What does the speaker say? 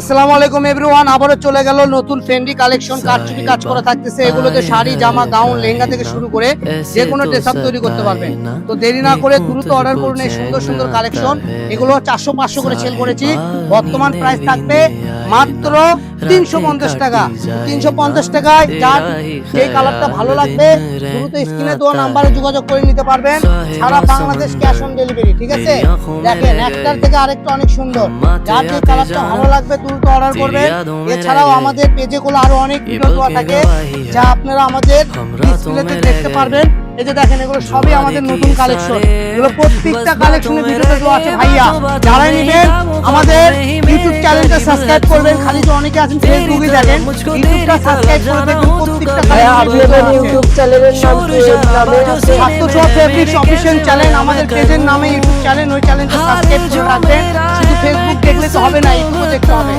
আসসালামু আলাইকুম এভরিওয়ান, আবারও চলে গেল নতুন ফেন্ডি কালেকশন। কারচুপি কাজ করা থাকতেছে। এগুলোতে শাড়ি, জামা, গাউন, লেহেঙ্গা থেকে শুরু করে যে কোনো ড্রেস আপ তৈরি করতে পারবেন। তো দেরি না করে দ্রুত অর্ডার করুন এই সুন্দর সুন্দর কালেকশন। এগুলো 400-500 করে সেল করেছি। বর্তমান প্রাইস থাকবে মাত্র 350 টাকা। 350 টাকায় যার যে কালারটা ভালো লাগবে দ্রুত স্ক্রিনে দেওয়া নাম্বারে যোগাযোগ করে নিতে পারবেন। সারা বাংলাদেশ ক্যাশ অন ডেলিভারি। ঠিক আছে, দেখেন একটার থেকে আরেকটা অনেক সুন্দর। যার যে কালারটা ভালো লাগবে দ্রুত অর্ডার করবেন। এছাড়াও আমাদের পেজে গুলো আরো অনেক ভিডিও দেওয়া থাকে যা আপনারা আমাদের ডিসপ্লেতে দেখতে পারবেন। এই যে দেখেন এগুলো সবই আমাদের নতুন কালেকশন। এগুলো প্রত্যেকটা কালেকশনের ভিডিওতে দেওয়া আছে ভাইয়া। যারা নেবেন আমাদের ইউটিউব চ্যানেলটা সাবস্ক্রাইব করবেন। খালি যে অনেকে আছেন ফেসবুকে দেখেন, ইউটিউবটা সাবস্ক্রাইব করে দেখবেন প্রত্যেকটা আপনাদের ইউটিউব চ্যানেলের নাম কি? সাতশো ফেব্রিক্স অফিশিয়াল চ্যানেল আমাদের পেজের নামে ইউটিউব চ্যানেল। ওই চ্যানেলটা সাবস্ক্রাইব করে রাখবেন। শুধু ফেসবুক দেখলে তো হবে না, ইউটিউবও দেখতে হবে।